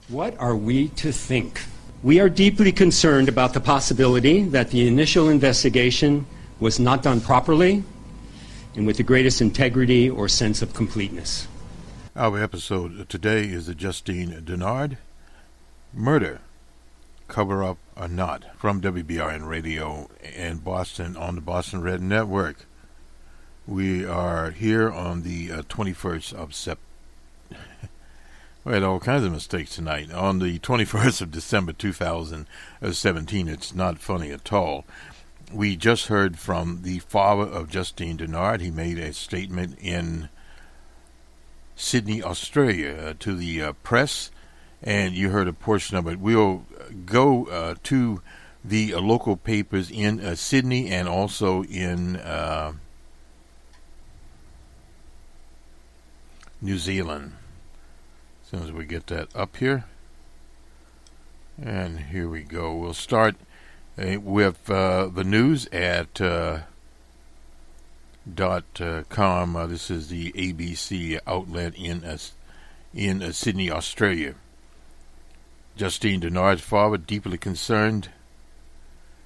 What are we to think? We are deeply concerned about the possibility that the initial investigation was not done properly and with the greatest integrity or sense of completeness. Our episode today is the Justine Damond murder, cover up or not, from WBRN Radio in Boston on the Bostonred network. We are here on the 21st of September. We had all kinds of mistakes tonight. On the 21st of December 2017, it's not funny at all. We just heard from the father of Justine Damond. He made a statement in Sydney, Australia, to the press, and you heard a portion of it. We'll go to the local papers in Sydney and also in New Zealand. As soon as we get that up here. And here we go. We'll start with the news at .com. This is the ABC outlet in Sydney, Australia. Justine Damond's father deeply concerned.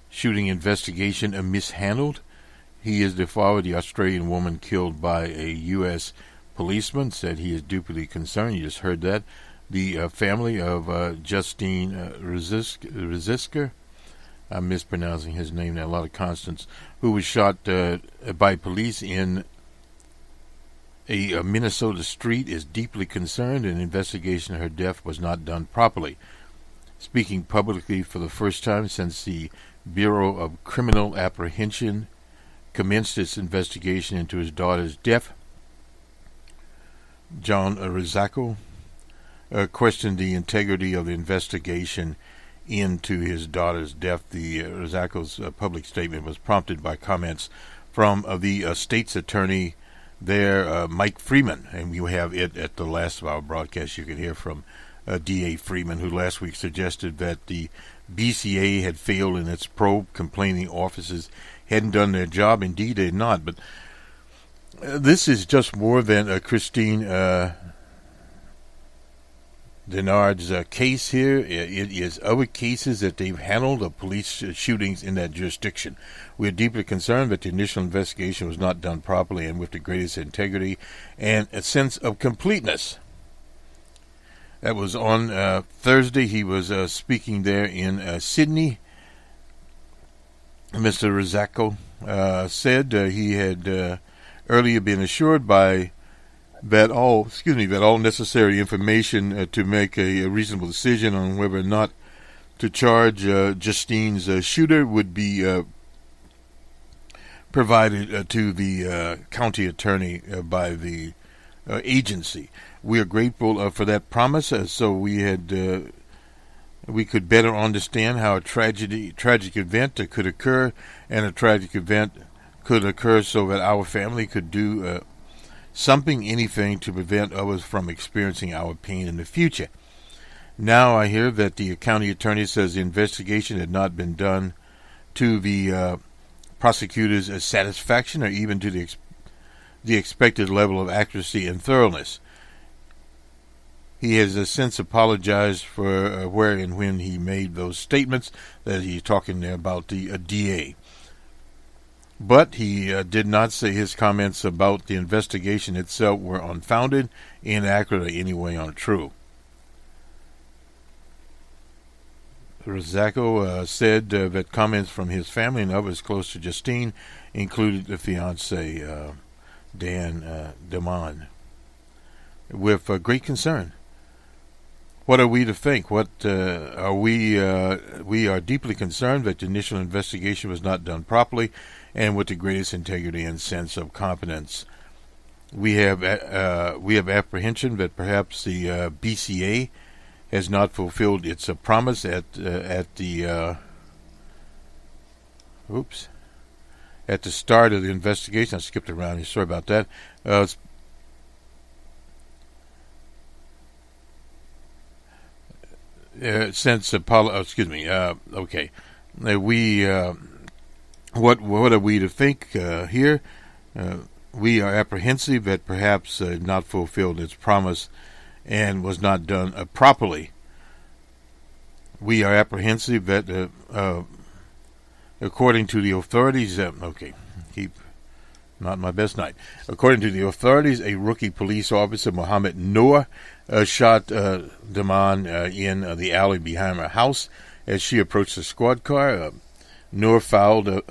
Shooting investigation mishandled. He is the father of the Australian woman killed by a U.S. policeman. Said he is deeply concerned. You just heard that. The family of Justine Ruszczyk, I'm mispronouncing his name, there are a lot of constants, who was shot by police in a Minnesota street, is deeply concerned. An investigation of her death was not done properly. Speaking publicly for the first time since the Bureau of Criminal Apprehension commenced its investigation into his daughter's death, John Ruszczyk questioned the integrity of the investigation into his daughter's death. The Ruszczyk's public statement was prompted by comments from the state's attorney there, Mike Freeman, and you have it at the last of our broadcast. You could hear from D.A. Freeman, who last week suggested that the BCA had failed in its probe, complaining officers hadn't done their job. Indeed, they had not. But this is just more than Christine Damond's case here. It is other cases that they've handled of police shootings in that jurisdiction. We are deeply concerned that the initial investigation was not done properly and with the greatest integrity and a sense of completeness. That was on Thursday. He was speaking there in Sydney. Mr. Ruszczyk said he had earlier been assured by that all necessary information to make a reasonable decision on whether or not to charge Justine's shooter would be provided to the county attorney by the agency. We are grateful for that promise, so we could better understand how a tragic event could occur, and a tragic event could occur so that our family could do something, anything, to prevent others from experiencing our pain in the future. Now I hear that the county attorney says the investigation had not been done to the prosecutor's satisfaction or even to the expected level of accuracy and thoroughness. He has since apologized for where and when he made those statements that he's talking there about the DA. But he did not say his comments about the investigation itself were unfounded, inaccurate, or anyway untrue. Ruszczyk said that comments from his family and others close to Justine included the fiancé, Damond, with great concern. What are we to think? We are deeply concerned that the initial investigation was not done properly and with the greatest integrity and sense of competence. We have apprehension that perhaps the BCA has not fulfilled its promise at the start of the investigation. I skipped around here. Sorry about that. What are we to think here? We are apprehensive that perhaps not fulfilled its promise and was not done properly. We are apprehensive that, according to the authorities, not my best night. According to the authorities, a rookie police officer, Mohammed Noor, shot Damond in the alley behind her house as she approached the squad car. Noor fired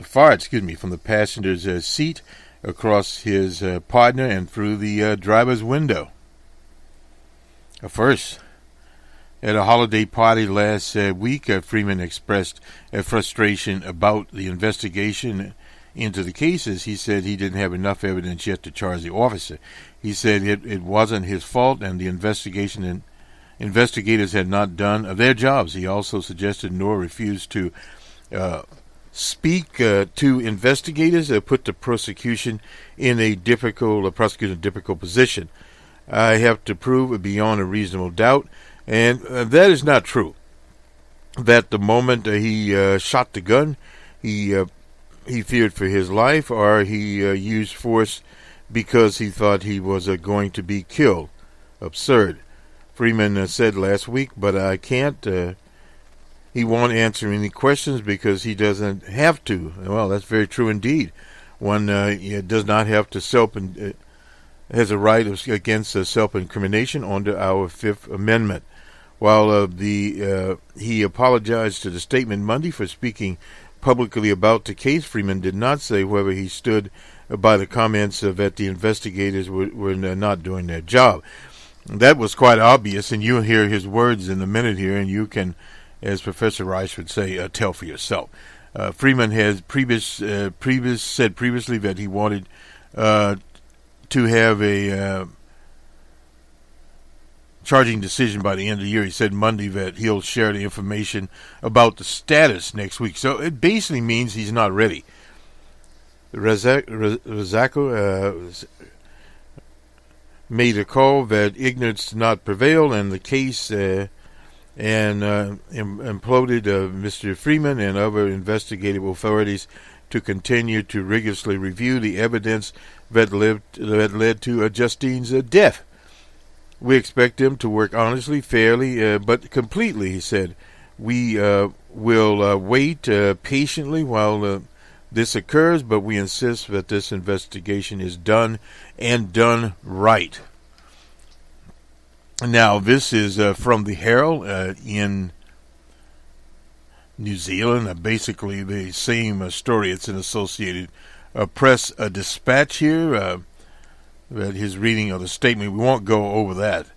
from the passenger's seat across his partner and through the driver's window. First, at a holiday party last week, Freeman expressed frustration about the investigation into the cases. He said he didn't have enough evidence yet to charge the officer. He said it wasn't his fault and the investigators had not done their jobs. He also suggested Noor refused to speak to investigators, put the prosecution in a difficult position. I have to prove beyond a reasonable doubt, and that is not true. That the moment he shot the gun, he feared for his life, or he used force because he thought he was going to be killed. Absurd. Freeman said last week, but I can't. He won't answer any questions because he doesn't have to. Well, that's very true indeed. One does not have to has a right against self-incrimination under our Fifth Amendment. While he apologized to the statement Monday for speaking publicly about the case, Freeman did not say whether he stood by the comments that the investigators were not doing their job. That was quite obvious, and you'll hear his words in a minute here, and you can, as Professor Rice would say, tell for yourself. Freeman has said previously that he wanted to have a charging decision by the end of the year. He said Monday that he'll share the information about the status next week. So it basically means he's not ready. Ruszczyk made a call that ignorance did not prevail in the case and imploded Mr. Freeman and other investigative authorities to continue to rigorously review the evidence that led to Justine's death. We expect them to work honestly, fairly, but completely, he said. We will wait patiently while this occurs, but we insist that this investigation is done and done right. Now, this is from the Herald in New Zealand. Basically, the same story. It's an Associated Press dispatch here. That his reading of the statement. We won't go over that.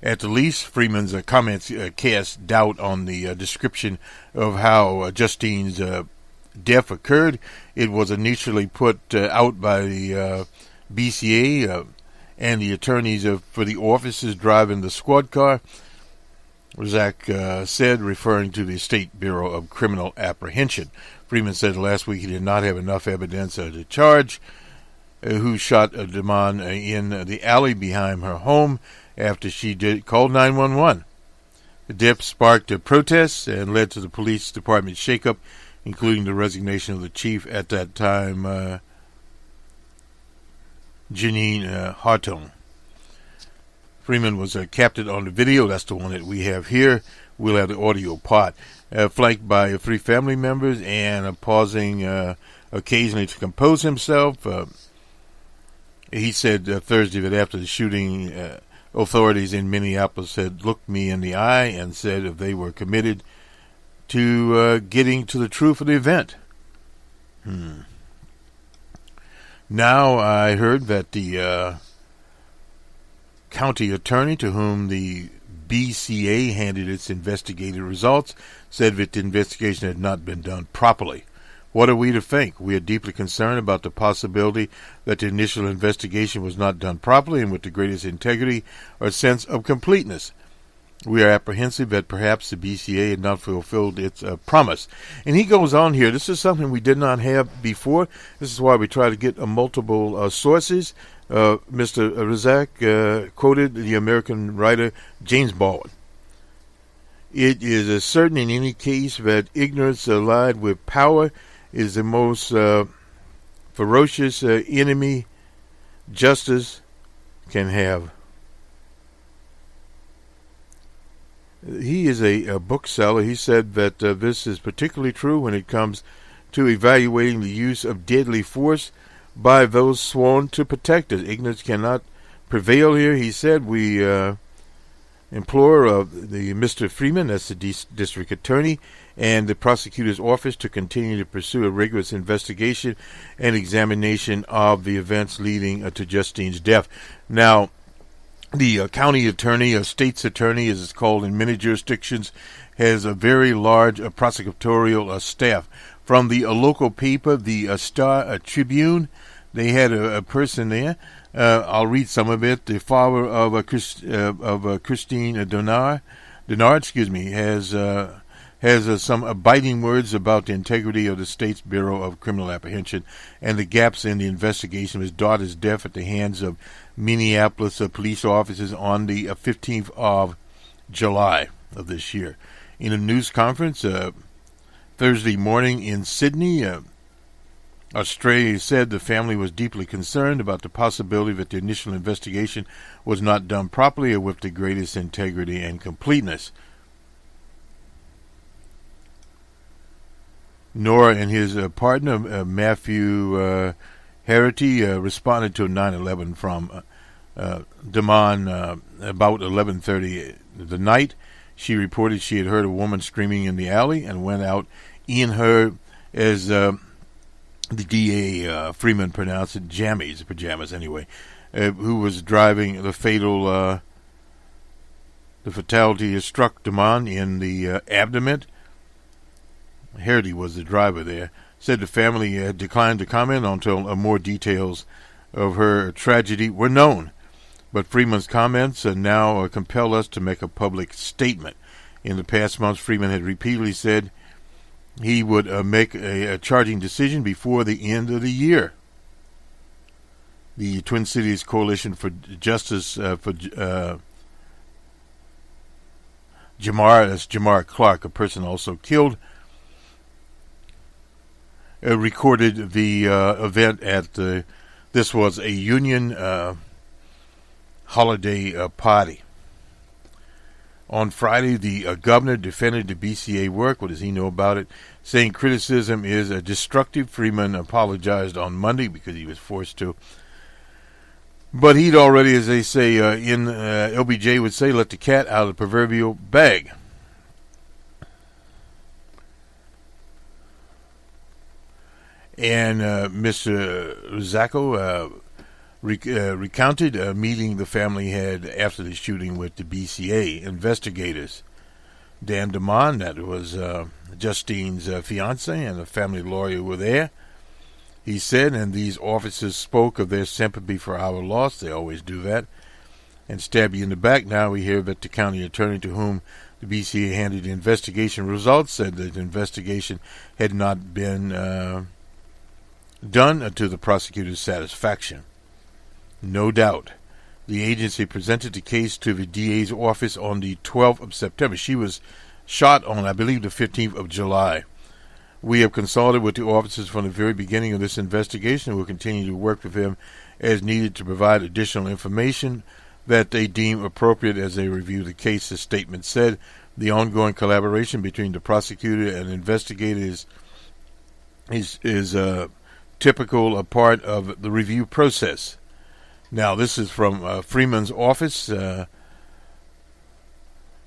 At the least, Freeman's comments cast doubt on the description of how Justine's death occurred. It was initially put out by the BCA and the attorneys for the officers driving the squad car. Ruszczyk said, referring to the State Bureau of Criminal Apprehension. Freeman said last week he did not have enough evidence to charge who shot Damond in the alley behind her home after she called 911. The death sparked protests and led to the police department shakeup, including the resignation of the chief at that time, Janine Hartung. Freeman was captured on the video. That's the one that we have here. We'll have the audio part. Flanked by 3 family members and pausing occasionally to compose himself. He said Thursday that after the shooting, authorities in Minneapolis had looked me in the eye and said if they were committed to getting to the truth of the event. Now I heard that the county attorney to whom the BCA handed its investigative results said that the investigation had not been done properly. What are we to think? We are deeply concerned about the possibility that the initial investigation was not done properly and with the greatest integrity or sense of completeness. We are apprehensive that perhaps the BCA had not fulfilled its promise. And he goes on here. This is something we did not have before. This is why we try to get multiple sources. Mr. Ruszczyk quoted the American writer James Baldwin. It is certain in any case that ignorance allied with power is the most ferocious enemy justice can have. He is a bookseller. He said that this is particularly true when it comes to evaluating the use of deadly force by those sworn to protect us. Ignorance cannot prevail here. He said, we implore the Mr. Freeman, that's the district attorney, and the prosecutor's office to continue to pursue a rigorous investigation and examination of the events leading to Justine's death. Now, the county attorney, or state's attorney as it's called in many jurisdictions, has a very large prosecutorial staff. From the local paper, the Star Tribune, they had a person there. I'll read some of it. The father of Christine Denard, has some biting words about the integrity of the state's Bureau of Criminal Apprehension and the gaps in the investigation of his daughter's death at the hands of Minneapolis police officers on the 15th of July of this year. In a news conference Thursday morning in Sydney, Australia, said the family was deeply concerned about the possibility that the initial investigation was not done properly or with the greatest integrity and completeness. Nora and his partner, Matthew Harity, responded to a 9/11 from Damond about 11:30 the night. She reported she had heard a woman screaming in the alley and went out in her, as the DA Freeman pronounced it, pajamas anyway, who was driving the fatality struck Damond in the abdomen. Harity was the driver there. Said the family had declined to comment until more details of her tragedy were known. But Freeman's comments now compel us to make a public statement. In the past months, Freeman had repeatedly said he would make a charging decision before the end of the year. The Twin Cities Coalition for Justice for Jamar Clark, a person also killed, recorded the event at this was a union holiday party. On Friday, the governor defended the BCA work. What does he know about it? Saying criticism is destructive. Freeman apologized on Monday because he was forced to. But he'd already, as they say, LBJ would say, let the cat out of the proverbial bag. And Mr. Ruszczyk recounted a meeting the family had after the shooting with the BCA investigators. Dan Damond, that was Justine's fiance, and the family lawyer were there. He said, and these officers spoke of their sympathy for our loss. They always do that. And stab you in the back. Now we hear that the county attorney to whom the BCA handed the investigation results said that the investigation had not been done to the prosecutor's satisfaction. No doubt. The agency presented the case to the DA's office on the 12th of September. She was shot on, I believe, the 15th of July. We have consulted with the officers from the very beginning of this investigation and will continue to work with them as needed to provide additional information that they deem appropriate as they review the case, the statement said. The ongoing collaboration between the prosecutor and investigators is typical a part of the review process. Now, this is from Freeman's office.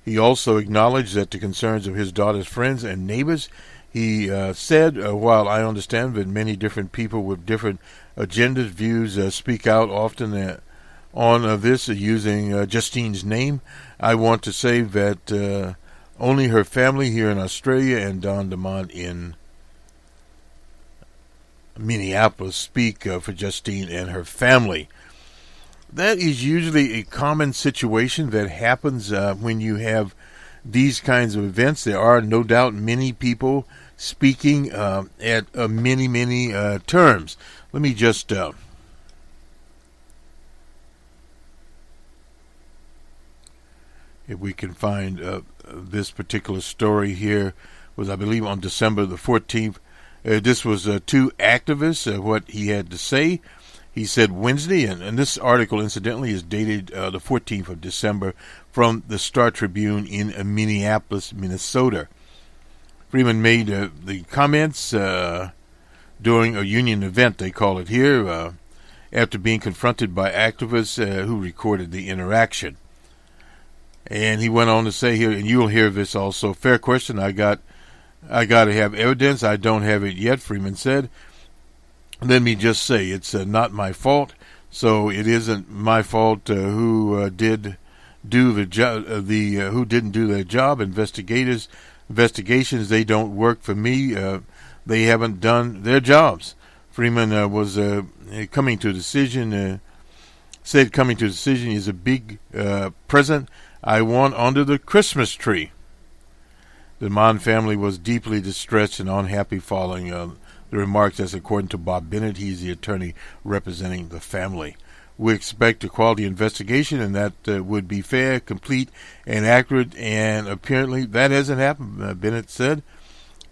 He also acknowledged that the concerns of his daughter's friends and neighbors. He said, while I understand that many different people with different agendas, views, speak out often on this using Justine's name, I want to say that only her family here in Australia and Don Damond in Minneapolis speak for Justine and her family. That is usually a common situation that happens when you have these kinds of events. There are no doubt many people speaking at many terms. Let me just if we can find this particular story here, was I believe on December the 14th. This was two activists, what he had to say. He said Wednesday, and this article, incidentally, is dated the 14th of December from the Star-Tribune in Minneapolis, Minnesota. Freeman made the comments during a union event, they call it here, after being confronted by activists who recorded the interaction. And he went on to say here, and you'll hear this also, fair question, I got to have evidence, I don't have it yet, Freeman said. Let me just say, it's not my fault, so it isn't my fault who didn't do their job. Investigations, they don't work for me. They haven't done their jobs. Freeman was coming to a decision. Said coming to a decision is a big present I want under the Christmas tree. The Damond family was deeply distressed and unhappy following the remarks, as according to Bob Bennett, he's the attorney representing the family. We expect a quality investigation, and that would be fair, complete, and accurate, and apparently that hasn't happened, Bennett said.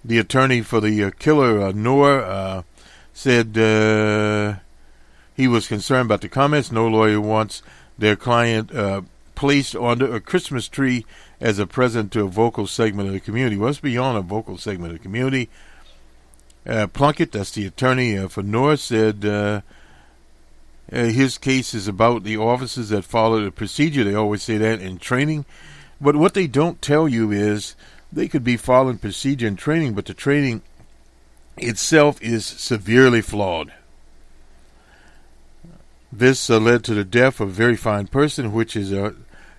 The attorney for the killer, Noor, said he was concerned about the comments. No lawyer wants their client placed under a Christmas tree as a present to a vocal segment of the community. Well, it's beyond a vocal segment of the community. Plunkett, that's the attorney for Noor, said his case is about the officers that follow the procedure. They always say that in training. But what they don't tell you is they could be following procedure and training, but the training itself is severely flawed. This led to the death of a very fine person, which is a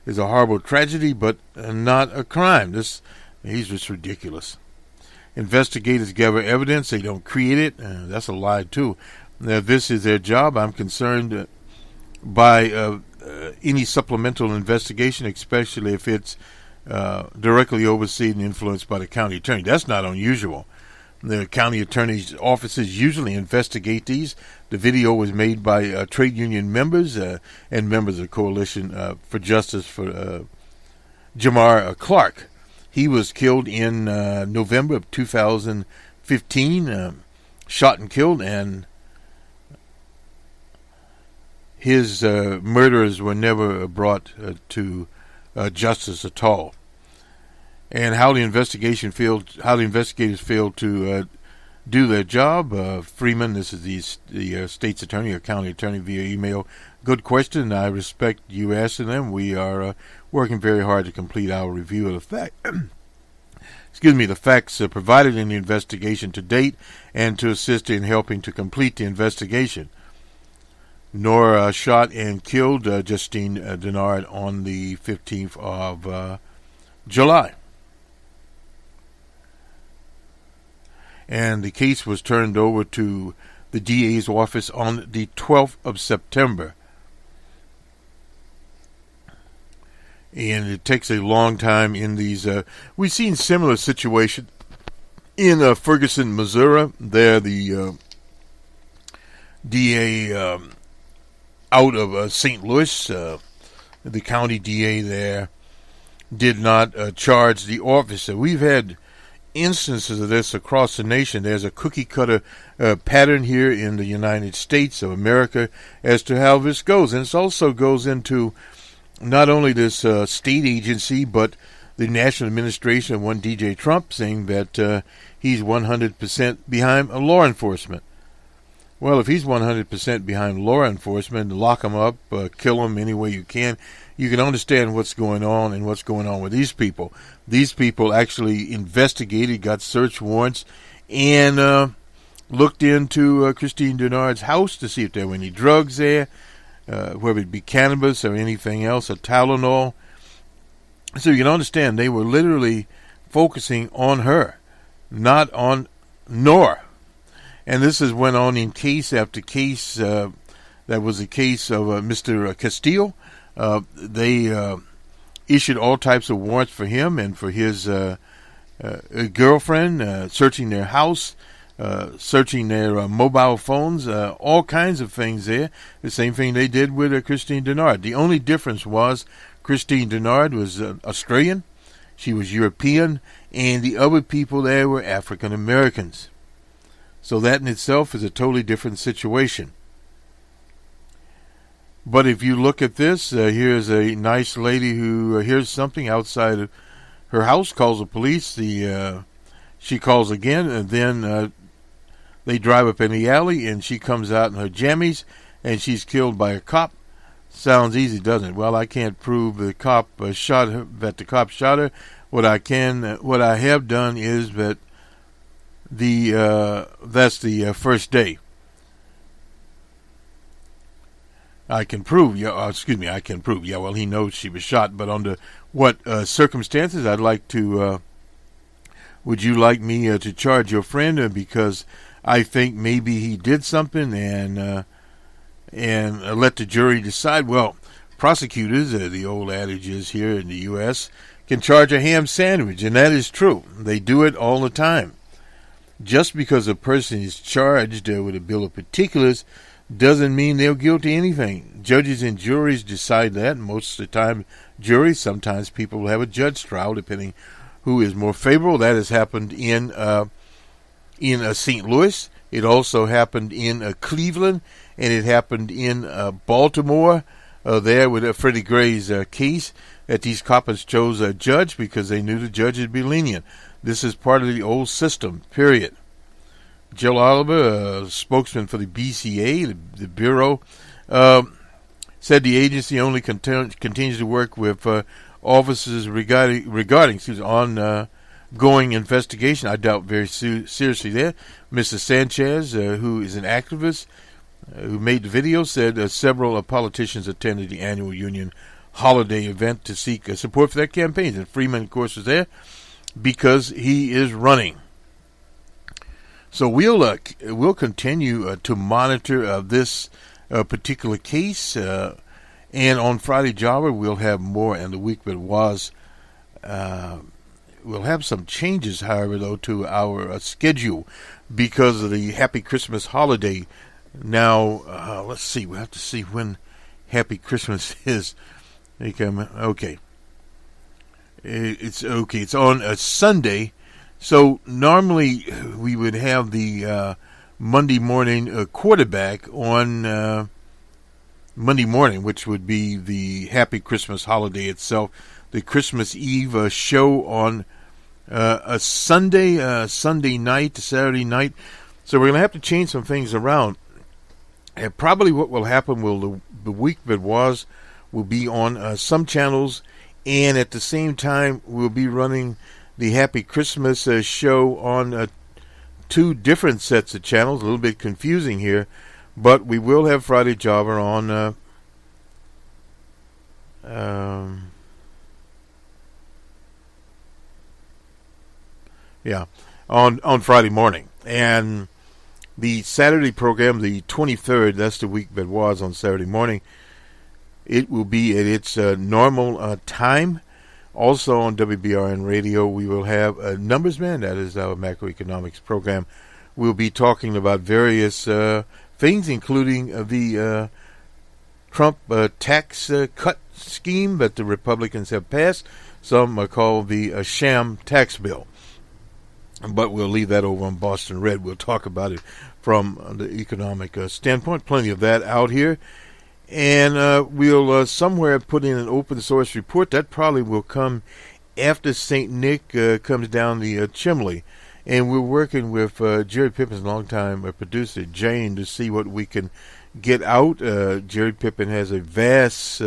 horrible tragedy, but not a crime. He's just ridiculous. Investigators gather evidence. They don't create it. That's a lie, too. Now, this is their job. I'm concerned by any supplemental investigation, especially if it's directly overseen and influenced by the county attorney. That's not unusual. The county attorney's offices usually investigate these. The video was made by trade union members and members of the Coalition for Justice for Jamar Clark. He was killed in November of 2015, shot and killed, and his murderers were never brought to justice at all. And how the investigators failed to do their job. Freeman, this is the state's attorney or county attorney via email. Good question. I respect you asking them. We are working very hard to complete our review of the the facts provided in the investigation to date, and to assist in helping to complete the investigation. Noor shot and killed Justine Damond on the 15th of July. And the case was turned over to the DA's office on the 12th of September. And it takes a long time in these. We've seen similar situations in Ferguson, Missouri. There, the DA out of St. Louis, the county DA there, did not charge the officer. We've had instances of this across the nation. There's a cookie-cutter pattern here in the United States of America as to how this goes. And it also goes into not only this state agency, but the national administration of one DJ Trump, saying that he's 100% behind law enforcement. Well, if he's 100% behind law enforcement, lock him up, kill him any way you can understand what's going on and what's going on with these people. These people actually investigated, got search warrants, and looked into Christine Damond's house to see if there were any drugs there, whether it be cannabis or anything else, or Tylenol. So you can understand they were literally focusing on her, not on Noor. And this has went on in case after case. That was the case of Mr. Castillo. They issued all types of warrants for him and for his girlfriend, searching their house, searching their mobile phones, all kinds of things there. The same thing they did with Christine Damond. The only difference was Christine Damond was Australian, she was European, and the other people there were African Americans. So that in itself is a totally different situation. But if you look at this, here's a nice lady who hears something outside of her house, calls the police. She calls again, and then they drive up in the alley, and she comes out in her jammies, and she's killed by a cop. Sounds easy, doesn't it? Well, I can't prove the cop shot her, that the cop shot her. What I have done is that that's the first day. I can prove. I can prove. Yeah, well, he knows she was shot, but under what circumstances? I'd like to. Would you like me to charge your friend because I think maybe he did something and let the jury decide? Well, prosecutors, the old adage is here in the U.S., can charge a ham sandwich, and that is true. They do it all the time. Just because a person is charged with a bill of particulars doesn't mean they're guilty of anything. Judges and juries decide that. Most of the time, juries, sometimes people will have a judge trial, depending who is more favorable. That has happened in St. Louis. It also happened in Cleveland, and it happened in Baltimore, there with Freddie Gray's case, that these coppers chose a judge because they knew the judge would be lenient. This is part of the old system, period. Jill Oliver, a spokesman for the BCA, the Bureau, said the agency only continues to work with officers regarding ongoing investigation. I doubt very seriously there. Mr. Sanchez, who is an activist, who made the video, said several politicians attended the annual union holiday event to seek support for their campaigns. And Freeman, of course, was there because he is running. So we'll continue to monitor this particular case, and on Friday Jobber we'll have more. And the week that was, we'll have some changes, however, though, to our schedule because of the Happy Christmas holiday. Now, let's see. We'll have to see when Happy Christmas is. Okay. It's okay. It's on a Sunday. So normally we would have the Monday morning quarterback on Monday morning, which would be the Happy Christmas holiday itself. The Christmas Eve show on a Sunday night, Saturday night. So we're going to have to change some things around. And probably what will happen will the week that was will be on some channels, and at the same time we'll be running the Happy Christmas show on two different sets of channels. A little bit confusing here, but we will have Friday Jobber on on Friday morning. And the Saturday program, the 23rd, that's the week that was on Saturday morning, it will be at its normal time. Also on WBRN Radio, we will have a Numbers Man, that is our macroeconomics program. We'll be talking about various things, including the Trump tax cut scheme that the Republicans have passed. Some call the sham tax bill. But we'll leave that over on Bostonred. We'll talk about it from the economic standpoint. Plenty of that out here. And we'll somewhere put in an open source report. That probably will come after St. Nick comes down the chimney. And we're working with Jerry Pippen's longtime producer, Jane, to see what we can get out. Jerry Pippen has a vast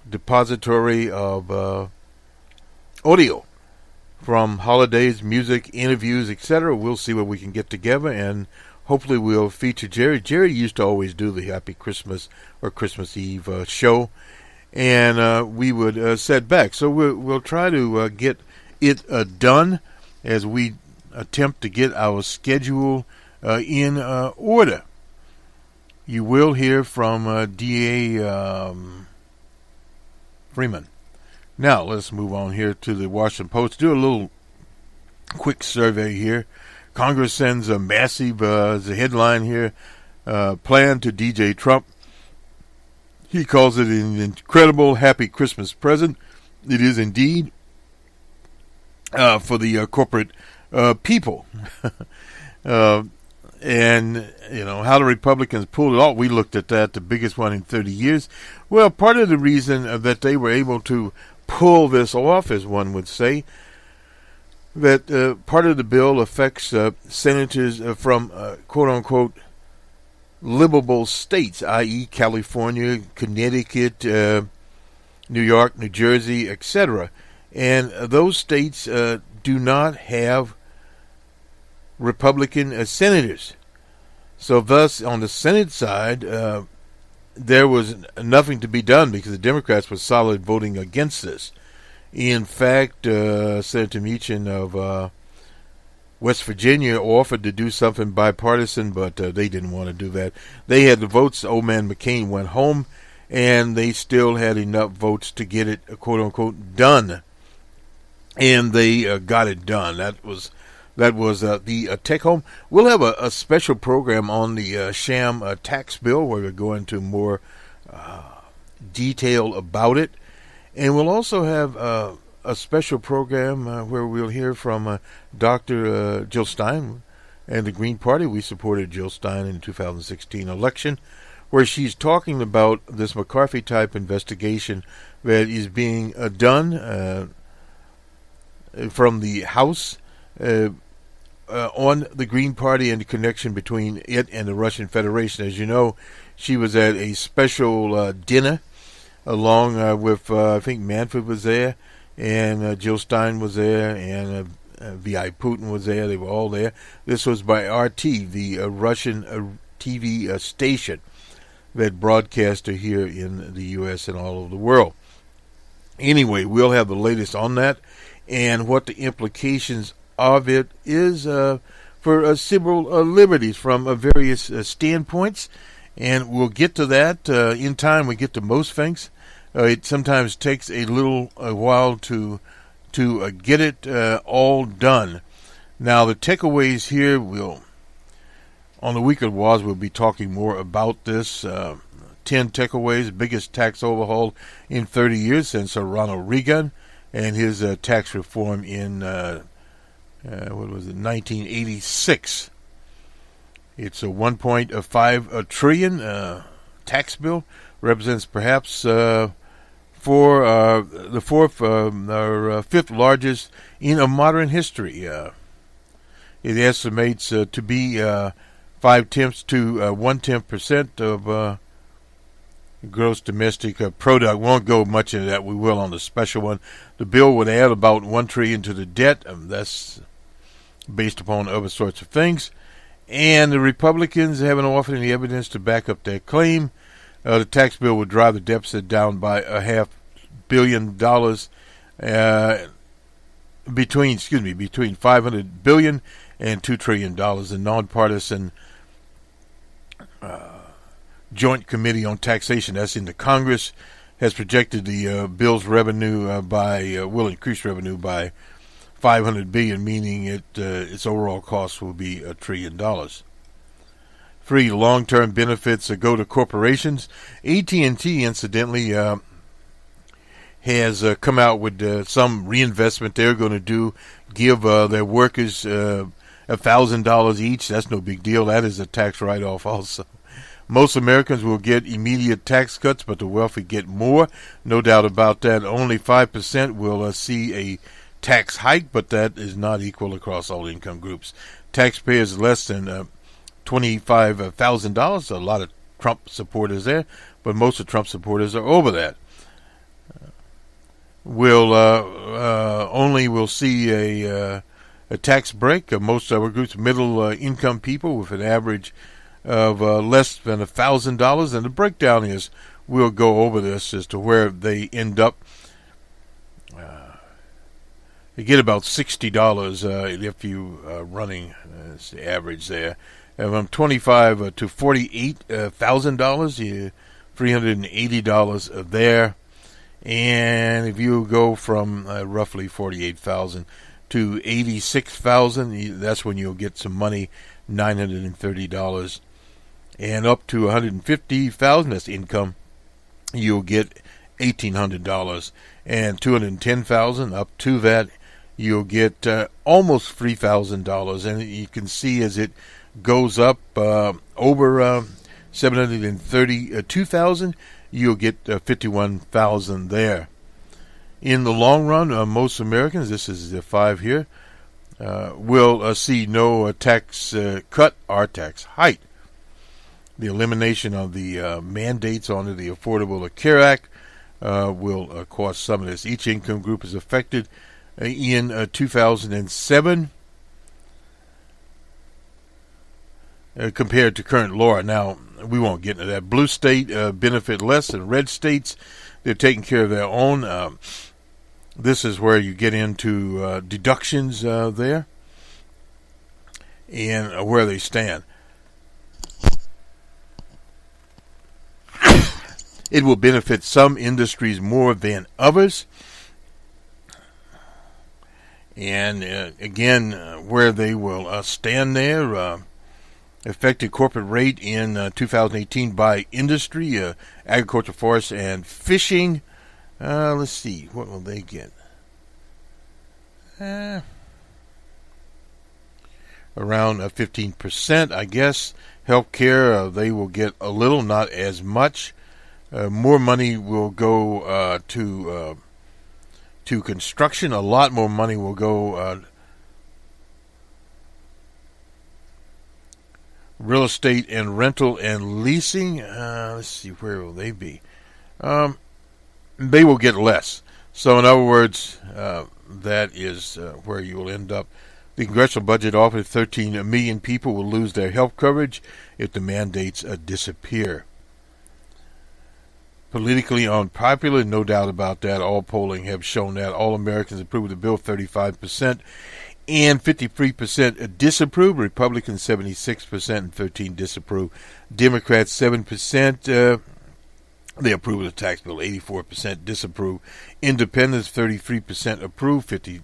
depository of audio from holidays, music, interviews, etc. We'll see what we can get together, and hopefully we'll feature Jerry. Jerry used to always do the Happy Christmas or Christmas Eve show, and we would set back. So we'll try to get it done as we attempt to get our schedule in order. You will hear from D.A. Freeman. Now, let's move on here to the Washington Post. Do a little quick survey here. Congress sends a massive, as a headline here, plan to DJ Trump. He calls it an incredible Happy Christmas present. It is indeed for the corporate people. And, how the Republicans pulled it off, we looked at that, the biggest one in 30 years. Well, part of the reason that they were able to pull this off, as one would say, that part of the bill affects senators from quote-unquote livable states, i.e. California, Connecticut, New York, New Jersey, etc. And those states do not have Republican senators. So thus, on the Senate side, there was nothing to be done because the Democrats were solid voting against this. In fact, Senator Meechin of West Virginia offered to do something bipartisan, but they didn't want to do that. They had the votes. Old man McCain went home, and they still had enough votes to get it, quote-unquote, done. And they got it done. That was the take home. We'll have a special program on the sham tax bill where we'll go into more detail about it. And we'll also have a special program where we'll hear from Dr. Justine and the Green Party. We supported Justine in the 2016 election, where she's talking about this McCarthy-type investigation that is being done from the House on the Green Party and the connection between it and the Russian Federation. As you know, she was at a special dinner along with, I think Manfred was there, and Jill Stein was there, and V.I. Putin was there. They were all there. This was by RT, the Russian TV station that broadcasted here in the U.S. and all over the world. Anyway, we'll have the latest on that and what the implications of it is for civil liberties from various standpoints, and we'll get to that in time. We get to most things. It sometimes takes a while to get it all done. Now, the takeaways here, on the Week of Wars, we'll be talking more about this. 10 takeaways, biggest tax overhaul in 30 years since Ronald Reagan and his tax reform in 1986. It's a 1.5 trillion tax bill. Represents perhaps for the fourth or fifth largest in a modern history. It estimates to be 0.5 to 0.1% of gross domestic product. Won't go much into that. We will on the special one. The bill would add about $1 trillion to the debt. That's based upon other sorts of things. And the Republicans haven't offered any evidence to back up their claim. The tax bill would drive the deficit down by $500 billion between $500 billion and $2 trillion. The nonpartisan Joint Committee on Taxation, that's in the Congress, has projected the bill's revenue will increase revenue by $500 billion, meaning its overall cost will be $1 trillion. Free long-term benefits go to corporations. AT&T, incidentally, has come out with some reinvestment they're going to do, give their workers $1,000 each. That's no big deal. That is a tax write-off also. Most Americans will get immediate tax cuts, but the wealthy get more. No doubt about that. Only 5% will see a tax hike, but that is not equal across all income groups. Taxpayers less than $25,000. A lot of Trump supporters there, but most of Trump supporters are over that. We'll see a tax break. Most other groups, middle income people with an average of less than $1,000, and the breakdown is we'll go over this as to where they end up. You get about $60 if you running. That's the average there. And from $25,000 to $48,000, you $380 there. And if you go from roughly $48,000 to $86,000, that's when you'll get some money, $930. And up to $150,000, that's income, you'll get $1,800. And $210,000, up to that, you'll get almost $3,000. And you can see as it goes up over 732,000, you'll get 51,000 there. In the long run, most Americans, this is the 5 here, will see no tax cut or tax hike. The elimination of the mandates under the Affordable Care Act will cost some of this. Each income group is affected in 2007 compared to current law. Now, we won't get into that. Blue state benefit less than red states. They're taking care of their own. This is where you get into deductions there and where they stand. It will benefit some industries more than others. And again, where they will stand there, effective corporate rate in 2018 by industry, agriculture, forest, and fishing. Let's see, what will they get? Around 15%, I guess. Healthcare, they will get a little, not as much. More money will go to construction. A lot more money will go real estate and rental and leasing. Let's see, where will they be? They will get less. So in other words, that is where you will end up. The Congressional Budget Office, 13 million people will lose their health coverage if the mandates disappear. Politically unpopular, no doubt about that. All polling have shown that. All Americans approve of the bill, 35%, and 53% disapprove. Republicans, 76%, and 13% disapprove. Democrats, 7%. They approve of the tax bill, 84% disapprove. Independents, 33% approve, 52%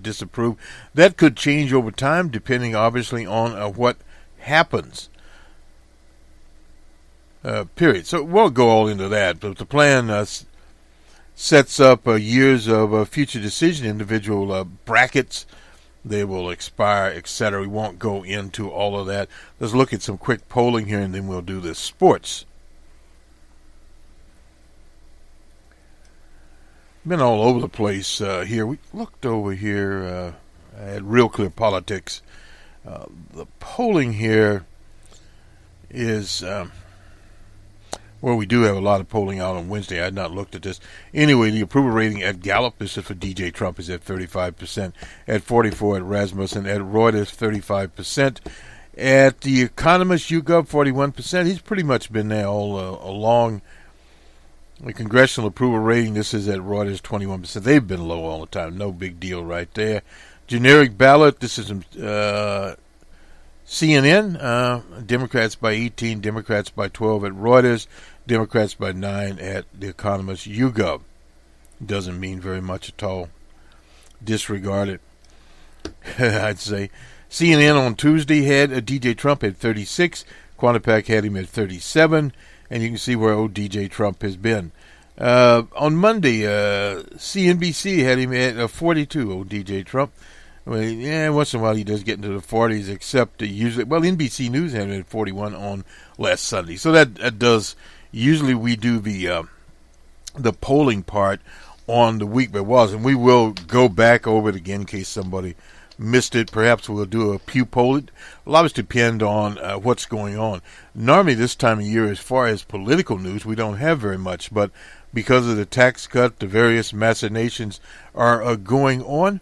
disapprove. That could change over time, depending obviously on what happens. Period. So we'll go all into that. But the plan sets up years of future decision, individual brackets. They will expire, etc. We won't go into all of that. Let's look at some quick polling here, and then we'll do the sports. Been all over the place here. We looked over here at Real Clear Politics. The polling here is... well, we do have a lot of polling out on Wednesday. I had not looked at this. Anyway, the approval rating at Gallup, this is for DJ Trump, is at 35%. At 44% at Rasmussen. At Reuters, 35%. At The Economist, YouGov, 41%. He's pretty much been there all along. The congressional approval rating, this is at Reuters, 21%. They've been low all the time. No big deal right there. Generic ballot, this is CNN, Democrats by 18, Democrats by 12 at Reuters, Democrats by 9 at The Economist, YouGov. Doesn't mean very much at all. Disregard it, I'd say. CNN on Tuesday had DJ Trump at 36, Quantipac had him at 37, and you can see where old DJ Trump has been. On Monday, CNBC had him at 42, old DJ Trump. Well, yeah, once in a while he does get into the 40s, except usually, well, NBC News had him at 41 on last Sunday. So that does, usually we do the polling part on the week that was, and we will go back over it again in case somebody missed it. Perhaps we'll do a Pew poll. It will obviously depend on what's going on. Normally this time of year, as far as political news, we don't have very much, but because of the tax cut, the various machinations are going on.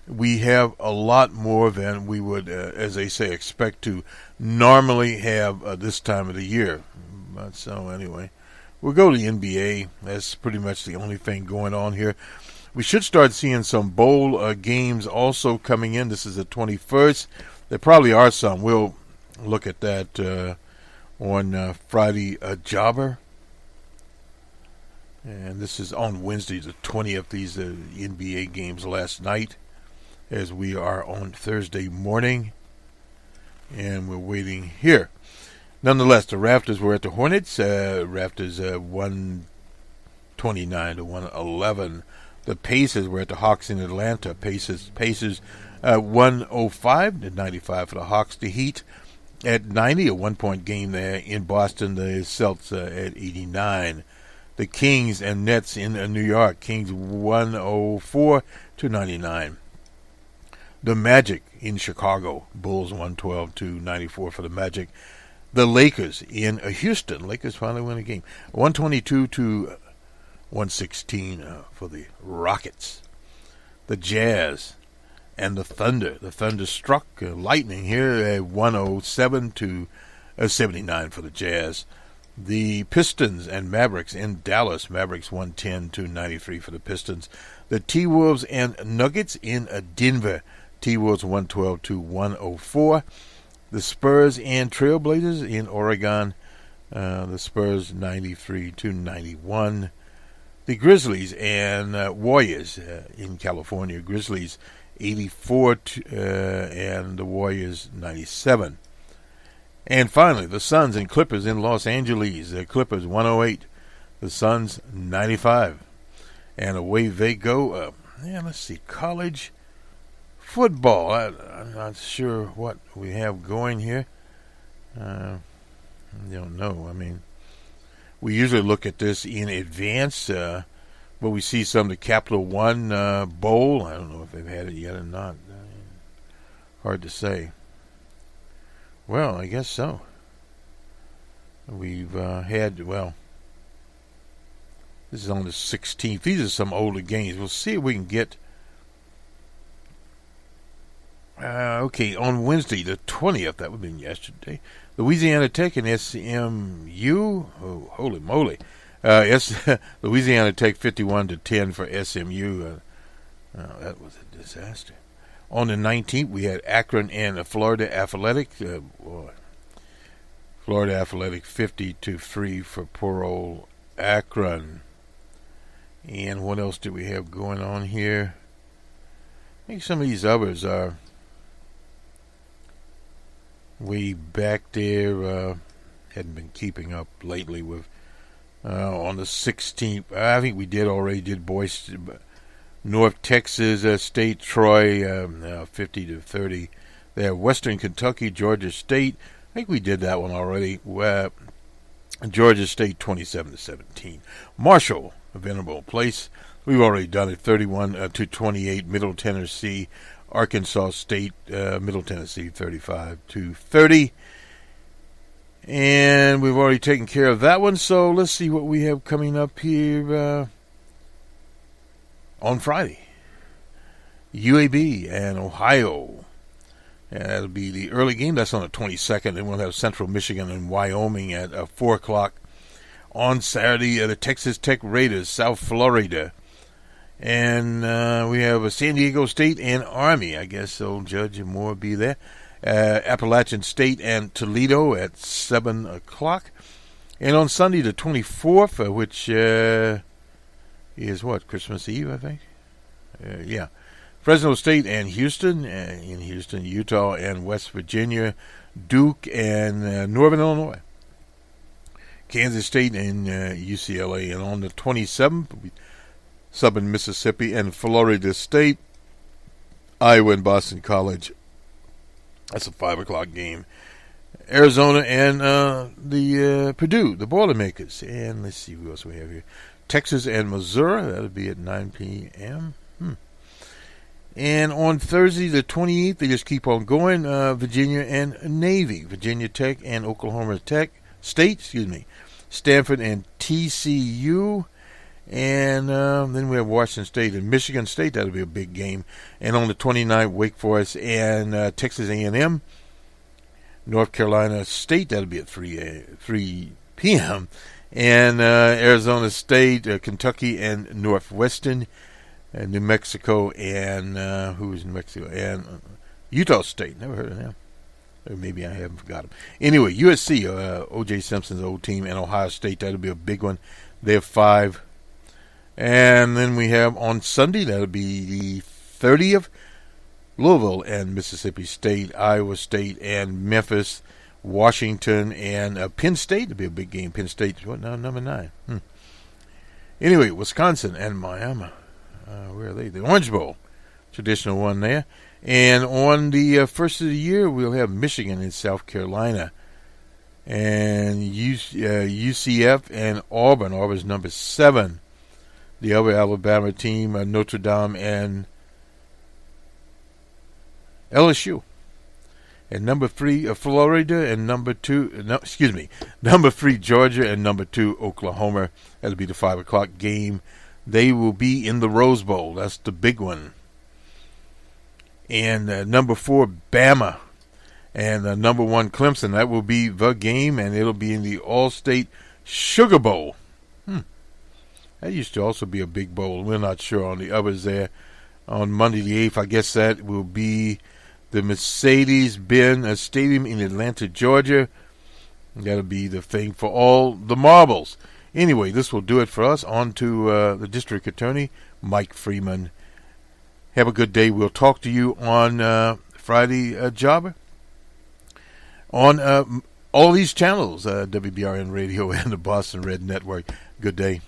We have a lot more than we would, as they say, expect to normally have this time of the year. But so anyway, we'll go to the NBA. That's pretty much the only thing going on here. We should start seeing some bowl games also coming in. This is the 21st. There probably are some. We'll look at that on Friday Jobber. And this is on Wednesday the 20th. These are the NBA games last night, as we are on Thursday morning. And we're waiting here. Nonetheless, the Raptors were at the Hornets. Raptors 129 to 111. The Pacers were at the Hawks in Atlanta. Pacers 105 to 95 for the Hawks. The Heat at 90, a 1-point game there in Boston. The Celts at 89. The Kings and Nets in New York. Kings 104-99. The Magic in Chicago. Bulls 112-94 for the Magic. The Lakers in Houston. Lakers finally win a game. 122-116 for the Rockets. The Jazz and the Thunder. The Thunder struck lightning here at 107-79 for the Jazz. The Pistons and Mavericks in Dallas. Mavericks 110-93 for the Pistons. The T-Wolves and Nuggets in Denver. T-Wolves 112-104. The Spurs and Trailblazers in Oregon. The Spurs 93-91. The Grizzlies and Warriors in California. Grizzlies 84 and the Warriors 97. And finally, the Suns and Clippers in Los Angeles. The Clippers 108. The Suns 95. And away they go. Let's see. College football. I'm not sure what we have going here. I don't know. I mean, we usually look at this in advance, but we see some of the Capital One Bowl. I don't know if they've had it yet or not. Hard to say. Well, I guess so. We've had, this is on the 16th. These are some older games. We'll see if we can get, on Wednesday, the 20th, that would have been yesterday, Louisiana Tech and SMU. Oh, holy moly. Louisiana Tech 51-10 for SMU. That was a disaster. On the 19th, we had Akron and Florida Athletic. Florida Athletic 50-3 for poor old Akron. And what else do we have going on here? I think some of these others are way back there. Hadn't been keeping up lately with. On the 16th, I think we did Boise. North Texas State, Troy, 50-30. There, Western Kentucky, Georgia State. I think we did that one already. Georgia State, 27-17. Marshall, a venerable place. We've already done it. 31-28. Middle Tennessee, Arkansas State, Middle Tennessee, 35-30. And we've already taken care of that one. So let's see what we have coming up here. On Friday, UAB and Ohio. And that'll be the early game. That's on the 22nd. And we'll have Central Michigan and Wyoming at 4 o'clock. On Saturday, the Texas Tech Raiders, South Florida. And we have San Diego State and Army. I guess old Judge and Moore will be there. Appalachian State and Toledo at 7 o'clock. And on Sunday, the 24th, which is what, Christmas Eve, I think? Fresno State and Houston, in Houston, Utah and West Virginia, Duke and Northern Illinois, Kansas State and UCLA. And on the 27th, Southern Mississippi and Florida State, Iowa and Boston College. That's a 5 o'clock game. Arizona and the Purdue, the Boilermakers. And let's see who else we have here. Texas and Missouri, that'll be at 9 p.m. And on Thursday, the 28th, they just keep on going. Virginia and Navy, Virginia Tech and Oklahoma State, Stanford and TCU. And then we have Washington State and Michigan State. That'll be a big game. And on the 29th, Wake Forest and Texas A&M. North Carolina State, that'll be at 3 p.m. And Arizona State, Kentucky and Northwestern, New Mexico, and who's New Mexico? And Utah State. Never heard of them. Or maybe I haven't forgot them. Anyway, USC, O.J. Simpson's old team, and Ohio State. That'll be a big one. They have 5. And then we have on Sunday, that'll be the 30th, Louisville and Mississippi State, Iowa State and Memphis, Washington and Penn State. It'll be a big game. Penn State, what now? Number 9. Anyway, Wisconsin and Miami. Where are they? The Orange Bowl. Traditional one there. And on the first of the year, we'll have Michigan and South Carolina. And UCF and Auburn. Auburn's number 7. The other Alabama team, Notre Dame and LSU. And number 3, Florida, and number 3, Georgia, and number 2, Oklahoma. That'll be the 5 o'clock game. They will be in the Rose Bowl. That's the big one. And number 4, Bama, and number 1, Clemson. That will be the game, and it'll be in the All-State Sugar Bowl. That used to also be a big bowl. We're not sure on the others there. On Monday the 8th, I guess that will be the Mercedes-Benz Stadium in Atlanta, Georgia. That'll be the thing for all the marbles. Anyway, this will do it for us. On to the District Attorney, Mike Freeman. Have a good day. We'll talk to you on Friday, Jobber. On all these channels, WBRN Radio and the Bostonred Network. Good day.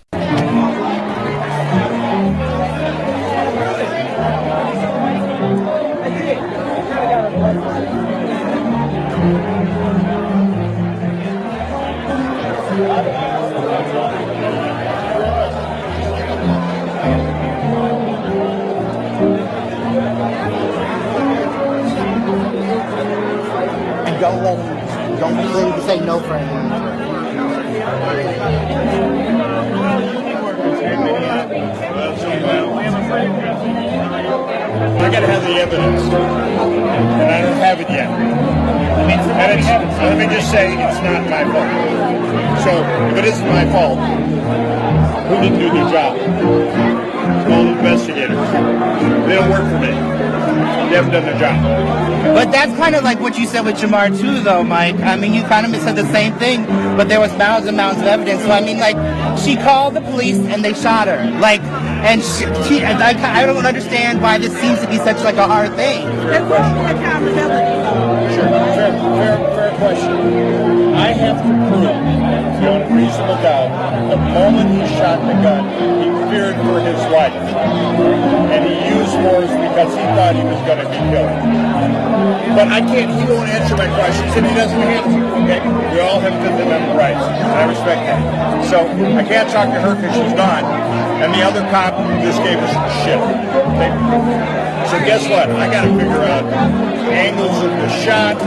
And don't be ready to say no for him. I gotta have the evidence, and I don't have it yet. Let me just say it's not my fault. So if it isn't my fault, who didn't do their job? All the investigators. They don't work for me. They haven't done their job. But that's kind of like what you said with Jamar too, though, Mike. I mean, you kind of said the same thing, but there was mounds and mounds of evidence. So I mean, like, she called the police and they shot her. Like, and I don't understand why this seems to be such like a hard thing. Fair question. I have to prove, beyond a reasonable doubt, the moment he shot the gun, he feared for his life. And he used force because he thought he was going to be killed. But he won't answer my questions, and he doesn't have to, okay? We all have Fifth Amendment rights, and I respect that. So I can't talk to her because she's gone, and the other cop just gave us shit, okay? So guess what? I got to figure out angles of the shot,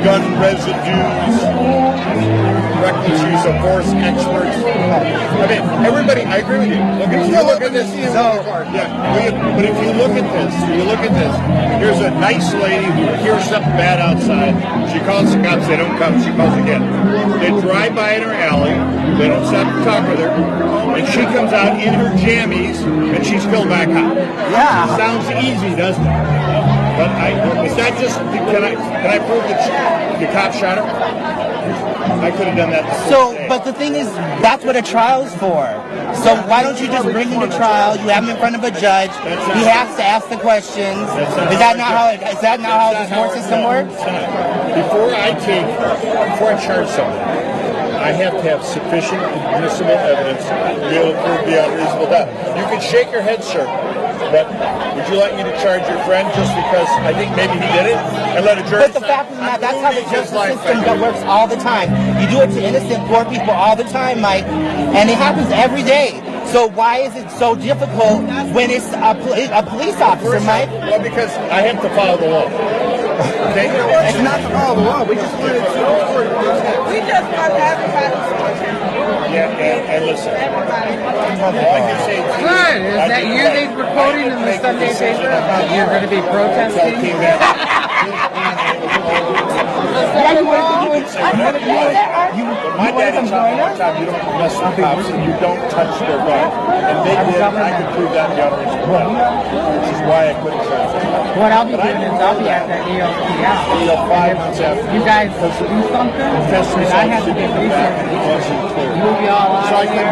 gun residues, reckless use of force experts. I mean, everybody, I agree with you. Look at this. But if you look at this, here's a nice lady who hears something bad outside. She calls the cops, they don't come, she calls again. They drive by in her alley, they don't stop to talk with her, and she comes out in her jammies, and she's still back out. Yeah. Sounds easy, doesn't it? But is that just, can I prove that the cop shot her? I could have done that before. So, but the thing is, that's what a trial's for. So why don't you just bring him to trial? You have him in front of a judge. He has to ask the questions. Is that not how the court system works? Before I charge someone, I have to have sufficient admissible evidence to be able to prove beyond reasonable doubt. You can shake your head, sir, but would you like me to charge your friend just because I think maybe he did it and let a jury? But the fact is that that's how the justice system that works all the time. You do it to innocent poor people all the time, Mike, and it happens every day. So why is it so difficult when it's a police officer, Mike? Well, because I have to follow the law. Okay? It's not to follow the law. We just want to want everybody to attend. Yeah, and listen. Everybody. Good. Is that you they were quoting in the Sunday paper about you're going to be protesting? My daddy taught me one time, you don't mess with cops and you don't touch their gun. And they did, I could prove that in the other which is why I couldn't try it. What I'll be doing is I'll be at the ALPL. 5 months after. You guys do something, but I have to get research. You'll be all out of there.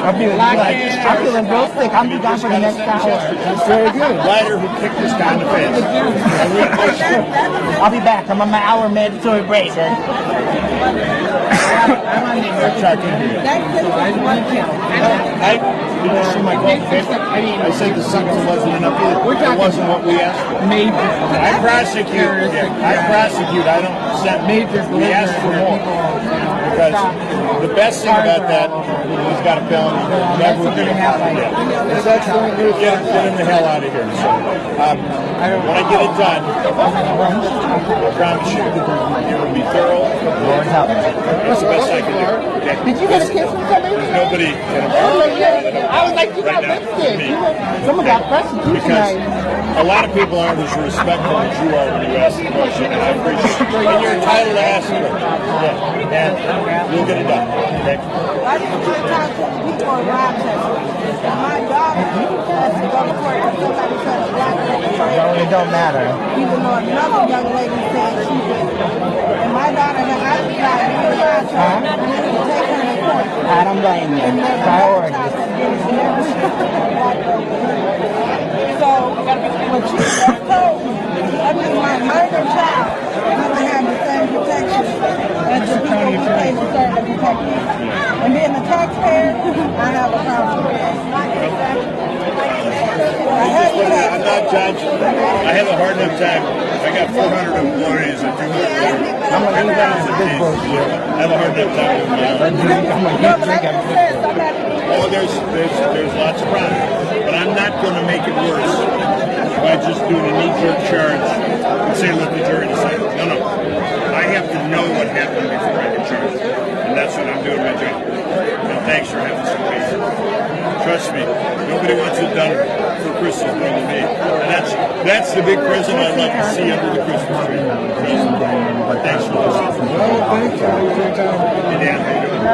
I'm feeling real sick. I'm be gone for the next hour. Very good. Lighter who kicked this guy in the face. I'll be back. I'm on my hour mandatory break. Check in here. Did you see my qualification? I said the sentence wasn't enough either. It wasn't what we asked for. I prosecute. I don't send. We asked for more. Because the best thing about that, he's got a felony. Never would be a problem. Get him the hell out of here. So, when I get it done, I promise you, it will be thorough. Lord help me. That's the best I can do. Okay? Did you get a kiss from somebody? There's nobody. I was like, you got lipstick. Someone got prosecution. Because a lot of people aren't as respectful as you are when you ask the question, and I appreciate it. And you're entitled to ask it. Yeah. And we'll get it done. Okay? I just want to talk to the people in Rochester. My daughter has to go to court because somebody said a black lady. It don't matter. Even though another young lady said she did. And my daughter had occupied in Rochester. And they would take her to court. I don't blame you. Priorities. So, what she just told me, I mean, my murdered child doesn't have the same protection as the people who pay to serve the detective. And being a taxpayer, I have a problem with that. I'm not judging. I have a hard enough time. I got 400 employees that do my work. I'm going to leave that as a big bullshit. I have a hard enough time with my Oh, there's lots of problems. But I'm not going to make it worse by just doing a knee-jerk charge and say, let the jury decide. No. I have to know what happened before I get charged. And that's what I'm doing my job. And thanks for having some patience. Trust me, nobody wants it done for Christmas more than me. And that's the big present I'd like to see under the Christmas tree. Thanks for listening. Hey, Dan, how you doing?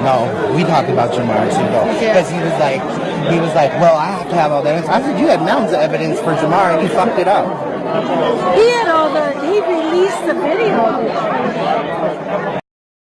No, we talked about Jamar too, though, because he was like, well, I have to have all that. I said, you had mountains of evidence for Jamar, and he fucked it up. He had he released the video.